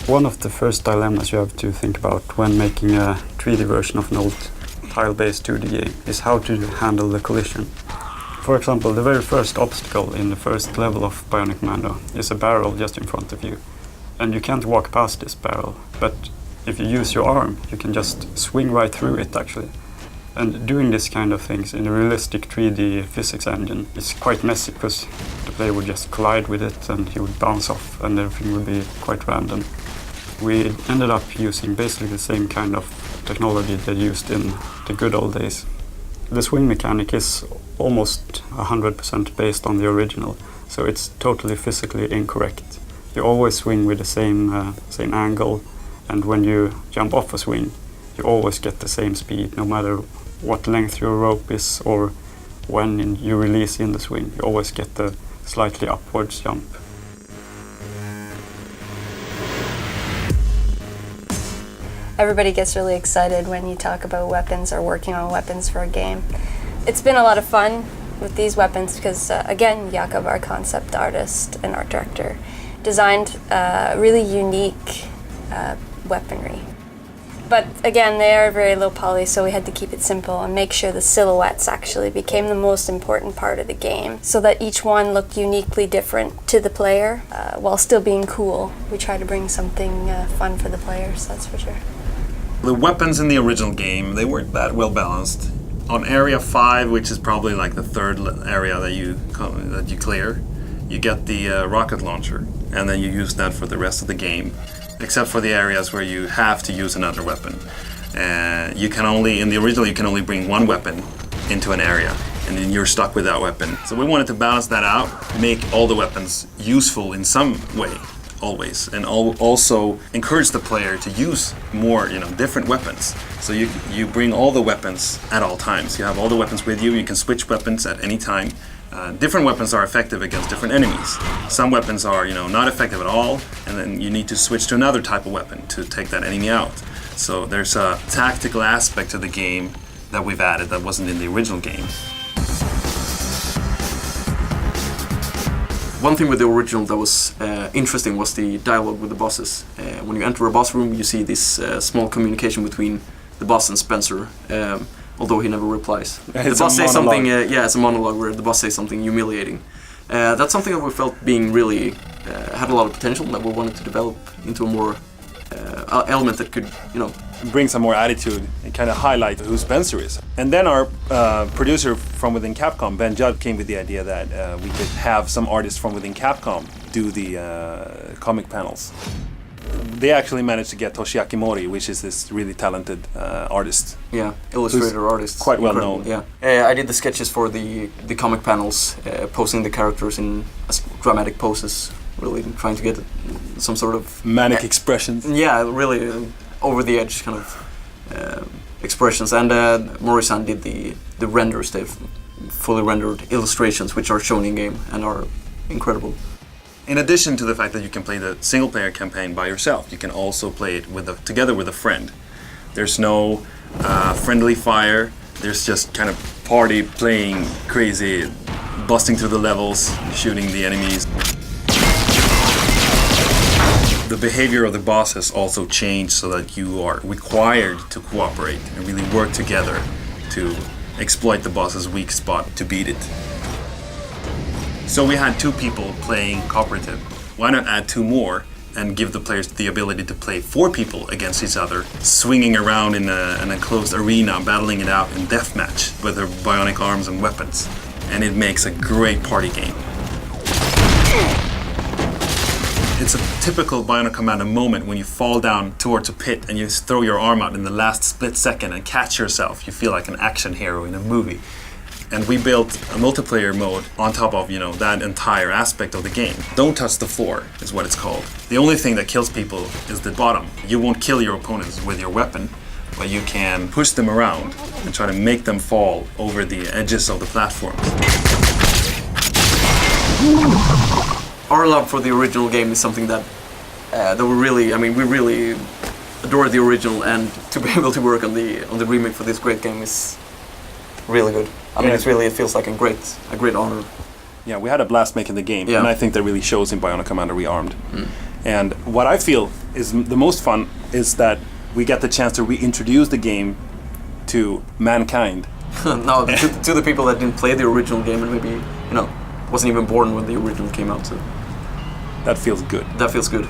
One of the first dilemmas you have to think about when making a 3D version of an old tile-based 2D game is how to handle the collision. For example, the very first obstacle in the first level of Bionic Commando is a barrel just in front of you. And you can't walk past this barrel, but if you use your arm, you can just swing right through it actually. And doing this kind of things in a realistic 3D physics engine is quite messy because the player would just collide with it and he would bounce off and everything would be quite random. We ended up using basically the same kind of technology they used in the good old days. The swing mechanic is almost 100% based on the original, so it's totally physically incorrect. You always swing with the same angle, and when you jump off a swing, you always get the same speed, no matter what length your rope is or when you release in the swing. You always get the slightly upwards jump. Everybody gets really excited when you talk about weapons or working on weapons for a game. It's been a lot of fun with these weapons because, again, Jakob, our concept artist and art director, designed really unique weaponry. But again, they are very low poly, so we had to keep it simple and make sure the silhouettes actually became the most important part of the game so that each one looked uniquely different to the player while still being cool. We try to bring something fun for the players, that's for sure. The weapons in the original game, they weren't that well balanced. On area 5, which is probably like the third area that you clear, you get the rocket launcher, and then you use that for the rest of the game, except for the areas where you have to use another weapon. You can only, in the original, you can only bring one weapon into an area, and then you're stuck with that weapon. So we wanted to balance that out, make all the weapons useful in some way, always, and also encourage the player to use more, different weapons. So you bring all the weapons at all times. You have all the weapons with you. You can switch weapons at any time. Different weapons are effective against different enemies. Some weapons are, not effective at all, and then you need to switch to another type of weapon to take that enemy out. So there's a tactical aspect to the game that we've added that wasn't in the original game. One thing with the original that was interesting was the dialogue with the bosses. When you enter a boss room, you see this small communication between the boss and Spencer, although he never replies. The boss says something, it's a monologue where the boss says something humiliating. That's something that we felt being really had a lot of potential that we wanted to develop into a more element that could, bring some more attitude and kind of highlight who Spencer is. And then our producer from within Capcom, Ben Judd, came with the idea that we could have some artists from within Capcom do the comic panels. They actually managed to get Toshiaki Mori, which is this really talented artist. Yeah, illustrator artist. Quite well known. Yeah, I did the sketches for the comic panels, posing the characters in dramatic poses, really trying to get some sort of manic expressions. Yeah, really over the edge kind of expressions. And Mori-san did the renders, the fully rendered illustrations, which are shown in game and are incredible. In addition to the fact that you can play the single-player campaign by yourself, you can also play it together with a friend. There's no friendly fire. There's just kind of party playing crazy, busting through the levels, shooting the enemies. The behavior of the boss has also changed so that you are required to cooperate and really work together to exploit the boss's weak spot to beat it. So we had 2 people playing cooperative. Why not add 2 more and give the players the ability to play 4 people against each other, swinging around in an enclosed arena, battling it out in deathmatch with their bionic arms and weapons. And it makes a great party game. It's a typical Bionic Commando moment when you fall down towards a pit and you throw your arm out in the last split second and catch yourself. You feel like an action hero in a movie. And we built a multiplayer mode on top of, that entire aspect of the game. Don't touch the floor is what it's called. The only thing that kills people is the bottom. You won't kill your opponents with your weapon, but you can push them around and try to make them fall over the edges of the platforms. Our love for the original game is something that we really adore the original, and to be able to work on the remake for this great game is really good. It feels like a great honor. Yeah, we had a blast making the game, and I think that really shows in Bionic Commando Rearmed. And what I feel is the most fun is that we get the chance to reintroduce the game to mankind. No, to the people that didn't play the original game and maybe, wasn't even born when the original came out. So That feels good. that feels good.